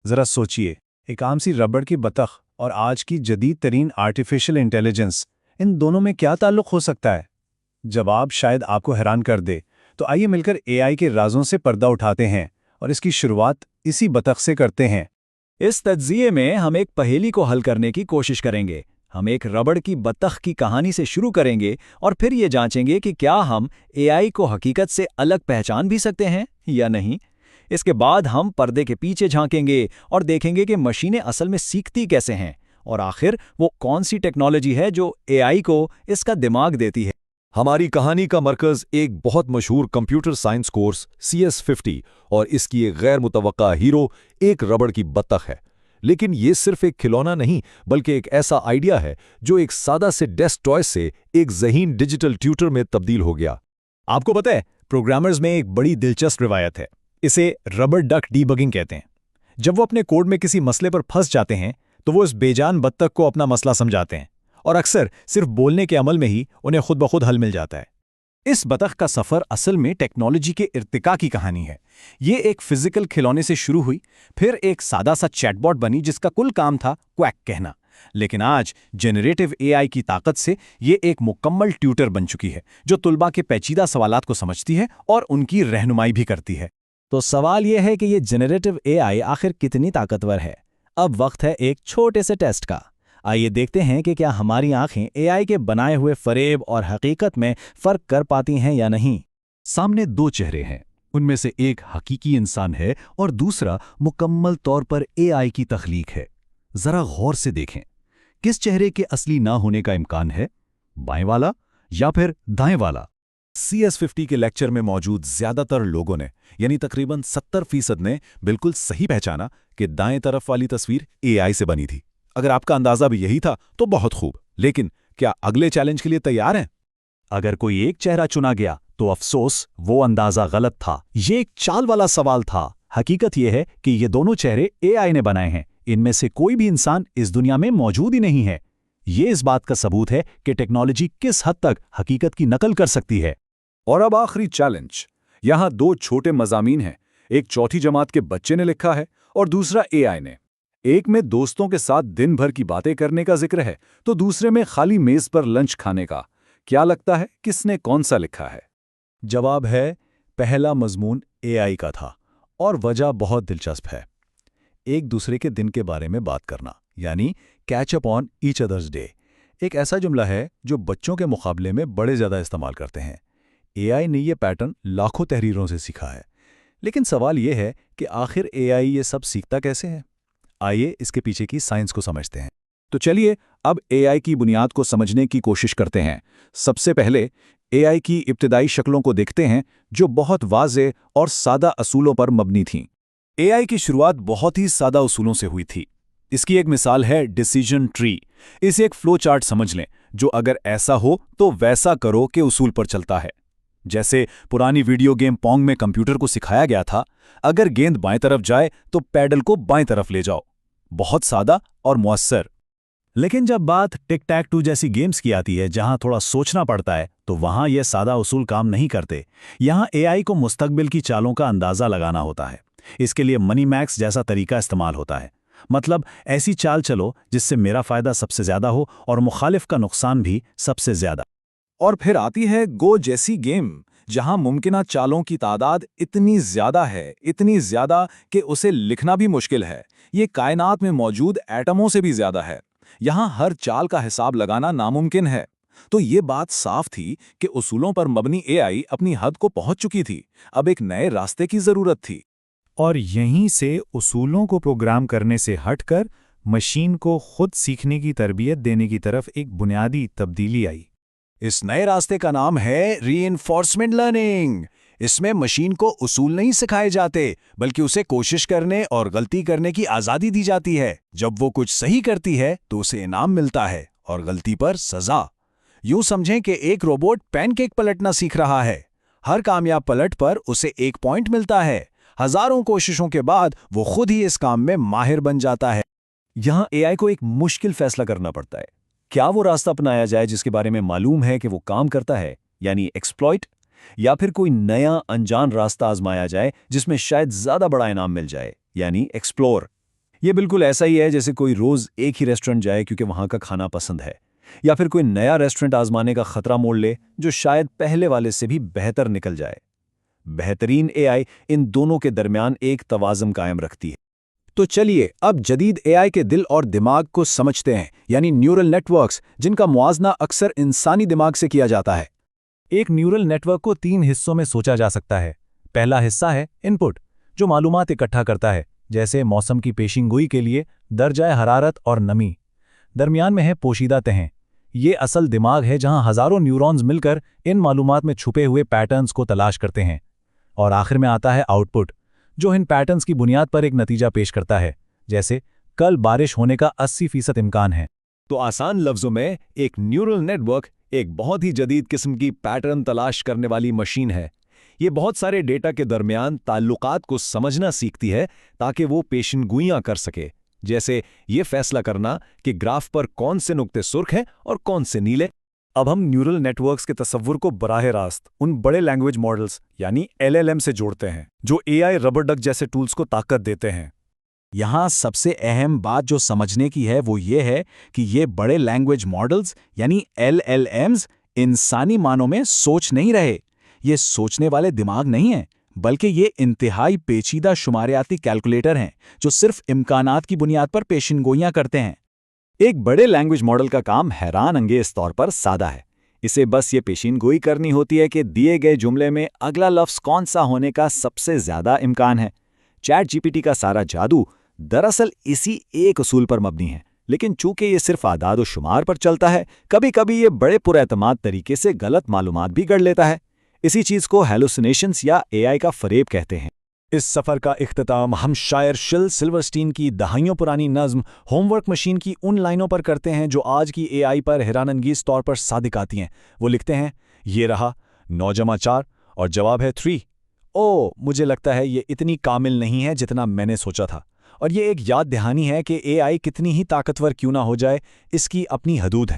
ज़रा सोचिए, एक आम सी रबड़ की बतख और आज की जदीद तरीन आर्टिफिशियल इंटेलिजेंस, इन दोनों में क्या ताल्लुक हो सकता है? जवाब शायद आपको हैरान कर दे, तो आइए मिलकर एआई के राजों से पर्दा उठाते हैं और इसकी शुरुआत इसी बतख से करते हैं। इस तज्जिए में हम एक पहेली को हल करने की कोशिश करेंगे। हम एक रबड़ की बतख की कहानी से शुरू करेंगे और फिर ये जांचेंगे कि क्या हम एआई को हकीकत से अलग पहचान भी सकते हैं या नहीं। इसके बाद हम पर्दे के पीछे झांकेंगे और देखेंगे कि मशीनें असल में सीखती कैसे हैं और आखिर वो कौन सी टेक्नोलॉजी है जो एआई को इसका दिमाग देती है। हमारी कहानी का मरकज़ एक बहुत मशहूर कंप्यूटर साइंस कोर्स CS50 और इसकी एक गैर मुतवक्का हीरो एक रबड़ की बतख है। लेकिन ये सिर्फ एक खिलौना नहीं, बल्कि एक ऐसा आइडिया है जो एक सादा से डेस्क टॉय से एक ज़हीन डिजिटल ट्यूटर में तब्दील हो गया। आपको पता है, प्रोग्रामर्स में एक बड़ी दिलचस्प रिवायत है। इसे रबड़ डक डीबगिंग कहते हैं। जब वो अपने कोड में किसी मसले पर फंस जाते हैं तो वो इस बेजान बत्तख को अपना मसला समझाते हैं और अक्सर सिर्फ बोलने के अमल में ही उन्हें खुद ब खुद हल मिल जाता है। इस बतख का सफ़र असल में टेक्नोलॉजी के इर्तिका की कहानी है। ये एक फिजिकल खिलौने से शुरू हुई, फिर एक सादा सा चैटबॉट बनी जिसका कुल काम था क्वैक कहना। लेकिन आज जेनरेटिव एआई की ताकत से ये एक मुकम्मल ट्यूटर बन चुकी है जो तुलबा के पेचीदा सवालात को समझती है और उनकी रहनुमाई भी करती है। तो सवाल यह है कि ये जेनरेटिव एआई आखिर कितनी ताकतवर है। अब वक्त है एक छोटे से टेस्ट का। आइए देखते हैं कि क्या हमारी आंखें एआई के बनाए हुए फरेब और हकीकत में फर्क कर पाती हैं या नहीं। सामने दो चेहरे हैं, उनमें से एक हकीकी इंसान है और दूसरा मुकम्मल तौर पर एआई की तख्लीक है। जरा गौर से देखें, किस चेहरे के असली ना होने का इम्कान है, बाएं वाला या फिर दाएं वाला? CS50 के लेक्चर में मौजूद ज्यादातर लोगों ने, यानी तकरीबन 70% ने बिल्कुल सही पहचाना कि दाएं तरफ वाली तस्वीर एआई से बनी थी। अगर आपका अंदाजा भी यही था तो बहुत खूब, लेकिन क्या अगले चैलेंज के लिए तैयार हैं? अगर कोई एक चेहरा चुना गया तो अफसोस, वो अंदाजा गलत था। ये एक चाल वाला सवाल था। हकीकत यह है कि ये दोनों चेहरे एआई ने बनाए हैं। इनमें से कोई भी इंसान इस दुनिया में मौजूद ही नहीं है। ये इस बात का सबूत है कि टेक्नोलॉजी किस हद तक हकीकत की नकल कर सकती है। और अब आखिरी चैलेंज। यहां दो छोटे मज़ामीन हैं, एक चौथी जमात के बच्चे ने लिखा है और दूसरा एआई ने। एक में दोस्तों के साथ दिन भर की बातें करने का जिक्र है तो दूसरे में खाली मेज पर लंच खाने का। क्या लगता है किसने कौन सा लिखा है? जवाब है, पहला मजमून एआई का था और वजह बहुत दिलचस्प है। एक दूसरे के दिन के बारे में बात करना, यानी catch up on each others day, एक ऐसा जुमला है जो बच्चों के मुकाबले में बड़े ज़्यादा इस्तेमाल करते हैं। एआई ने ये पैटर्न लाखों तहरीरों से सीखा है। लेकिन सवाल यह है कि आखिर एआई ये सब सीखता कैसे है? आइए इसके पीछे की साइंस को समझते हैं। तो चलिए अब एआई की बुनियाद को समझने की कोशिश करते हैं। सबसे पहले एआई की इब्तिदाई शक्लों को देखते हैं जो बहुत वाज़ेह और सादा असूलों पर मबनी थीं। एआई की शुरुआत बहुत ही सादा उसूलों से हुई थी। इसकी एक मिसाल है डिसीजन ट्री। इसे एक फ्लो चार्ट समझ लें जो अगर ऐसा हो तो वैसा करो के उसूल पर चलता है। जैसे पुरानी वीडियो गेम पोंग में कंप्यूटर को सिखाया गया था, अगर गेंद बाएं तरफ जाए तो पैडल को बाएं तरफ ले जाओ। बहुत सादा और मुअस्सर। लेकिन जब बात टिक टैक टू जैसी गेम्स की आती है जहां थोड़ा सोचना पड़ता है, तो वहां यह सादा उसूल काम नहीं करते। यहां एआई को मुस्तकबिल की चालों का अंदाजा लगाना होता है। इसके लिए मनी मैक्स जैसा तरीका इस्तेमाल होता है। मतलब ऐसी चाल चलो जिससे मेरा फायदा सबसे ज्यादा हो और मुखालिफ का नुकसान भी सबसे ज्यादा। और फिर आती है गो जैसी गेम, जहां मुमकिना चालों की तादाद इतनी ज्यादा कि उसे लिखना भी मुश्किल है। ये कायनात में मौजूद एटमों से भी ज्यादा है। यहां हर चाल का हिसाब लगाना नामुमकिन है। तो ये बात साफ थी कि उसूलों पर मबनी एआई अपनी हद को पहुंच चुकी थी। अब एक नए रास्ते की जरूरत थी। और यहीं से उसूलों को प्रोग्राम करने से हटकर मशीन को खुद सीखने की तरबियत देने की तरफ एक बुनियादी तब्दीली आई। इस नए रास्ते का नाम है रीइंफोर्समेंट लर्निंग। इसमें मशीन को उसूल नहीं सिखाए जाते, बल्कि उसे कोशिश करने और गलती करने की आज़ादी दी जाती है। जब वो कुछ सही करती है तो उसे इनाम मिलता है और गलती पर सज़ा। यूं समझें कि एक रोबोट पैनकेक पलटना सीख रहा है। हर कामयाब पलट पर उसे 1 पॉइंट मिलता है। हजारों कोशिशों के बाद वो खुद ही इस काम में माहिर बन जाता है। यहां एआई को एक मुश्किल फैसला करना पड़ता है। क्या वो रास्ता अपनाया जाए जिसके बारे में मालूम है कि वो काम करता है, यानी एक्सप्लॉइट, या फिर कोई नया अनजान रास्ता आजमाया जाए जिसमें शायद ज्यादा बड़ा इनाम मिल जाए, यानी एक्सप्लोर। یہ بالکل ایسا ہی ہے جیسے کوئی روز ایک ہی ریسٹورنٹ جائے کیونکہ وہاں کا کھانا پسند ہے، یا پھر کوئی نیا ریسٹورنٹ آزمانے کا خطرہ موڑ لے جو شاید پہلے والے سے بھی بہتر نکل جائے۔ بہترین اے آئی ان دونوں کے درمیان ایک توازن قائم رکھتی ہے۔ تو چلیے اب جدید اے آئی کے دل اور دماغ کو سمجھتے ہیں، یعنی نیورل نیٹ ورکس، جن کا موازنہ اکثر انسانی دماغ سے کیا جاتا ہے۔ ایک نیورل نیٹ ورک کو 3 حصوں میں سوچا جا سکتا ہے۔ پہلا حصہ ہے ان پٹ، جو معلومات اکٹھا کرتا ہے، جیسے موسم کی پیشین گوئی کے لیے درجہ حرارت اور نمی۔ درمیان میں ہے پوشیدہ تہیں، یہ اصل دماغ ہے جہاں ہزاروں نیورونز مل کر ان معلومات میں چھپے ہوئے پیٹرنز کو تلاش کرتے ہیں۔ اور آخر میں آتا ہے آؤٹ پٹ، جو ان پیٹرنز کی بنیاد پر ایک نتیجہ پیش کرتا ہے، جیسے کل بارش ہونے کا 80% امکان ہے۔ تو آسان لفظوں میں ایک نیورل نیٹ ورک ایک بہت ہی جدید قسم کی پیٹرن تلاش کرنے والی مشین ہے۔ یہ بہت سارے ڈیٹا کے درمیان تعلقات کو سمجھنا سیکھتی ہے تاکہ وہ پیشن گوئیاں کر سکے، جیسے یہ فیصلہ کرنا کہ گراف پر کون سے نقطے سرخ ہیں اور کون سے نیلے۔ اب ہم نیورل نیٹ ورکس کے تصور کو براہ راست ان بڑے لینگویج ماڈلز یعنی LLM سے جوڑتے ہیں، جو AI ربر ڈک جیسے ٹولز کو طاقت دیتے ہیں۔ یہاں سب سے اہم بات جو سمجھنے کی ہے وہ یہ ہے کہ یہ بڑے لینگویج ماڈلز یعنی LLMs انسانی معنوں میں سوچ نہیں رہے۔ یہ سوچنے والے دماغ نہیں ہیں، بلکہ یہ انتہائی پیچیدہ شماریاتی کیلکولیٹر ہیں جو صرف امکانات کی بنیاد پر پیشن گوئیاں کرتے ہیں۔ ایک بڑے لینگویج ماڈل کا کام حیران انگیز طور پر سادہ ہے۔ اسے بس یہ پیشین گوئی کرنی ہوتی ہے کہ دیے گئے جملے میں اگلا لفظ کون سا ہونے کا سب سے زیادہ امکان ہے۔ چیٹ GPT کا سارا جادو دراصل اسی ایک اصول پر مبنی ہے، لیکن چونکہ یہ صرف اعداد و شمار پر چلتا ہے، کبھی کبھی یہ بڑے پراعتماد طریقے سے غلط معلومات بھی گڑھ لیتا ہے۔ اسی چیز کو ہیلوسینیشنز یا AI کا فریب کہتے ہیں۔ اس سفر کا اختتام ہم شاعر شل سلورسٹین کی دہائیوں پرانی نظم ہوم ورک مشین کی ان لائنوں پر کرتے ہیں جو آج کی AI پر حیران انگیز طور پر صادق آتی ہیں۔ وہ لکھتے ہیں، یہ رہا 9 جمع 4 اور جواب ہے 3۔ مجھے لگتا ہے یہ اتنی کامل نہیں ہے جتنا میں نے سوچا تھا۔ اور یہ ایک یاد دہانی ہے کہ AI کتنی ہی طاقتور کیوں نہ ہو جائے، اس کی اپنی حدود ہے۔